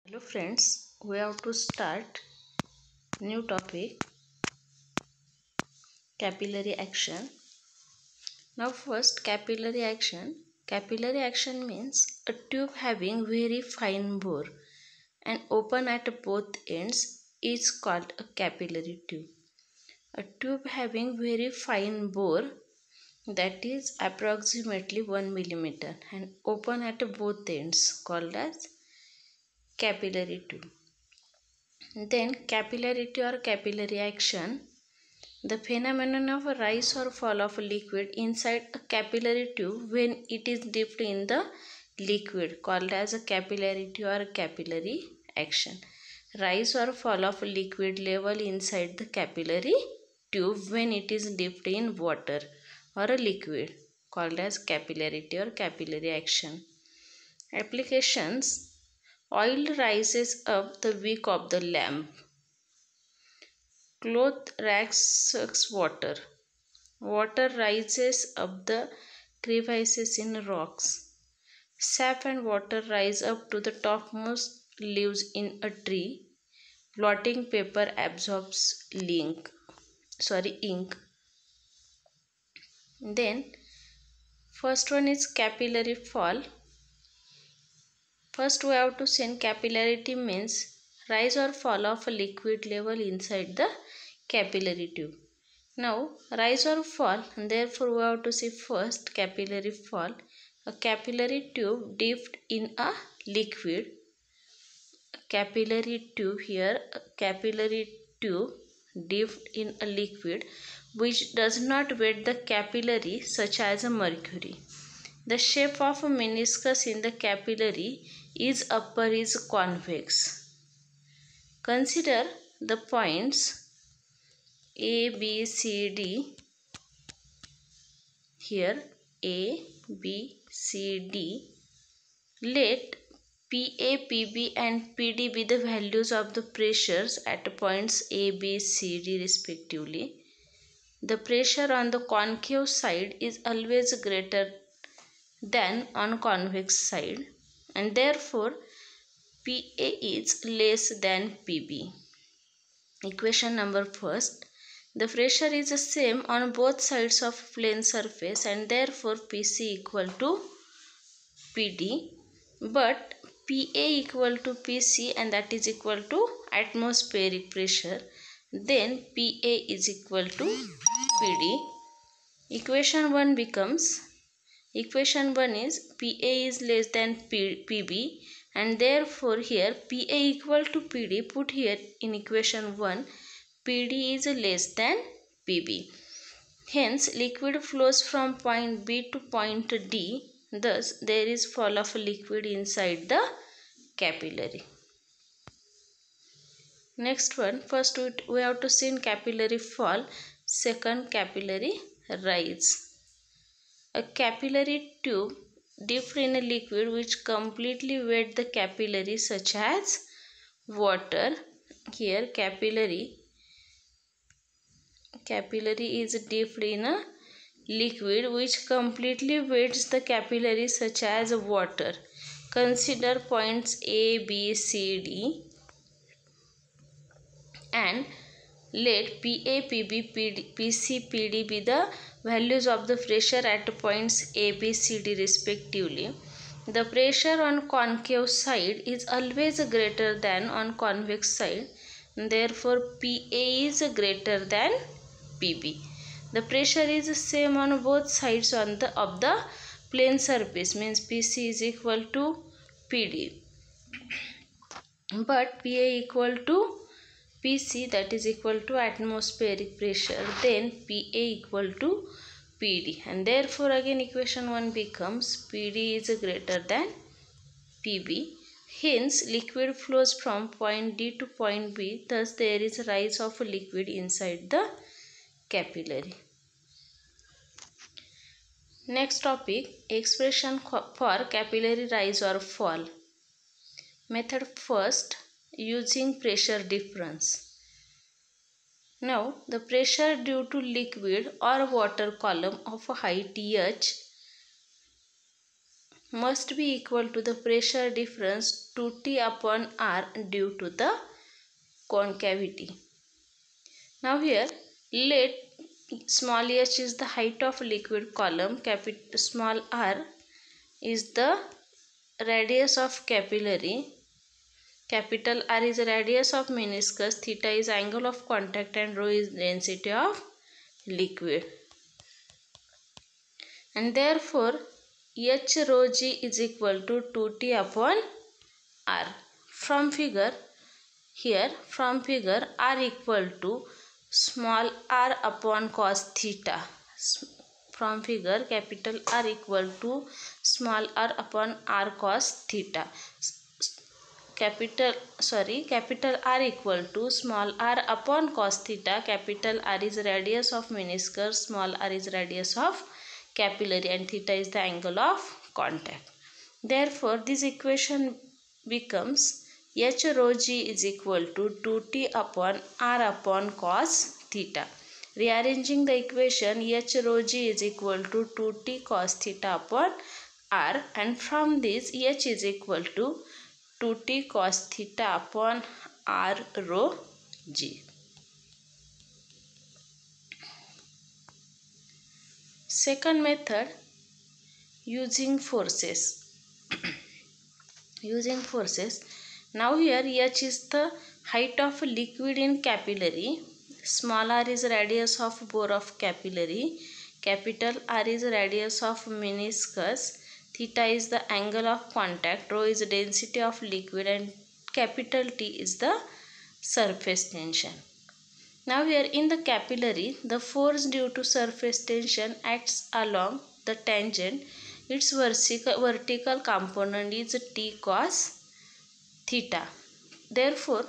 Hello friends, we have to start new topic, capillary action. Now first capillary action. Capillary action means a tube having very fine bore and open at both ends is called a capillary tube. A tube having very fine bore, that is approximately 1 millimeter, and open at both ends called as capillary tube. Then capillarity or capillary action, the phenomenon of a rise or fall of a liquid inside a capillary tube when it is dipped in the liquid, called as a capillarity or capillary action. Rise or fall of a liquid level inside the capillary tube when it is dipped in water or a liquid, called as capillarity or capillary action. Applications: oil rises up the wick of the lamp. Cloth racks sucks water. Water rises up the crevices in rocks. Sap and water rise up to the topmost leaves in a tree. Blotting paper absorbs ink. Then first one is capillary fall. First we have to send capillarity means rise or fall of a liquid level inside the capillary tube. Now rise or fall, and therefore we have to see first capillary fall. A capillary tube dipped in a liquid. Capillary tube here, a capillary tube dipped in a liquid which does not wet the capillary, such as a mercury. The shape of a meniscus in the capillary is upper is convex. Consider the points A, B, C, D. Here A, B, C, D. Let PA, PB and PD be the values of the pressures at points A, B, C, D respectively. The pressure on the concave side is always greater than on convex side, and therefore PA is less than PB. Equation number first. The pressure is the same on both sides of plane surface, and therefore PC equal to PD, but PA equal to PC, and that is equal to atmospheric pressure. Then PA is equal to PD. Equation 1 becomes, equation 1 is PA is less than PB, and therefore here PA equal to PD. Put here in equation 1, PD is less than PB. Hence liquid flows from point B to point D. Thus there is fall of a liquid inside the capillary. Next one, first we have to see in capillary fall, second capillary rise. A capillary tube dipped in a liquid which completely wet the capillary, such as water. Here capillary is dipped in a liquid which completely wets the capillary, such as water. Consider points A, B, C, D and let PA, PB, PC, PD be the values of the pressure at points A, B, C, D respectively. The pressure on concave side is always greater than on convex side. Therefore, PA is greater than PB. The pressure is same on both sides of the plane surface, means PC is equal to PD. But PA equal to PC, that is equal to atmospheric pressure. Then PA equal to PD, and therefore again equation 1 becomes PD is greater than PB. Hence liquid flows from point D to point B. Thus there is a rise of a liquid inside the capillary. Next topic, expression for capillary rise or fall. Method first, using pressure difference. Now the pressure due to liquid or water column of a height h must be equal to the pressure difference 2T upon R due to the concavity. Now here let small h is the height of liquid column, small r is the radius of capillary, capital R is the radius of meniscus, theta is angle of contact and rho is density of liquid. And therefore H rho g is equal to 2T upon R. From figure R equal to small r upon cos theta. From figure capital R equal to small r upon r cos theta. Capital R equal to small r upon cos theta. Capital R is radius of meniscus, small r is radius of capillary and theta is the angle of contact. Therefore this equation becomes H rho g is equal to 2T upon R upon cos theta. Rearranging the equation, H rho g is equal to 2T cos theta upon R, and from this H is equal to 2T cos theta upon R rho g. Second method, using forces. Using forces. Now here H is the height of liquid in capillary, small r is radius of bore of capillary, capital R is radius of meniscus, theta is the angle of contact, rho is density of liquid and capital T is the surface tension. Now here in the capillary, the force due to surface tension acts along the tangent. Its vertical component is T cos theta. Therefore,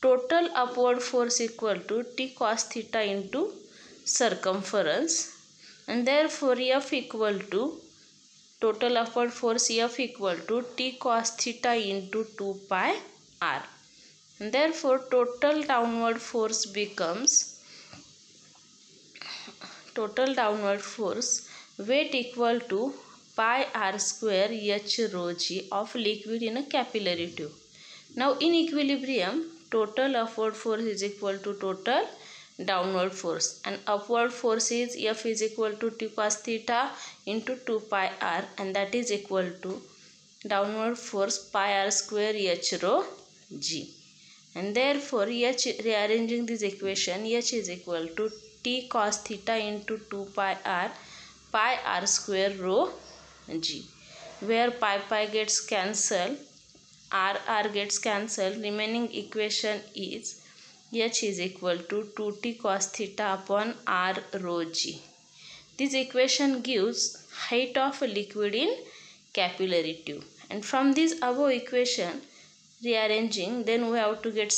total upward force equal to T cos theta into circumference, and therefore F equal to total upward force F equal to T cos theta into 2 pi R. And therefore total downward force becomes weight equal to pi r square H rho g of liquid in a capillary tube. Now in equilibrium, total upward force is equal to total downward force, and upward force is F is equal to T cos theta into 2 pi r, and that is equal to downward force pi r square H rho g. And therefore H, rearranging this equation, H is equal to T cos theta into 2 pi r square rho g, where pi gets cancelled, r gets cancelled, remaining equation is H is equal to 2T cos theta upon r rho g. This equation gives height of a liquid in capillary tube, and from this above equation rearranging, then we have to get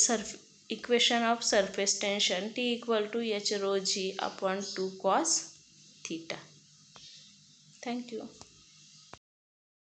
equation of surface tension, T equal to H rho g upon 2 cos theta. Thank you.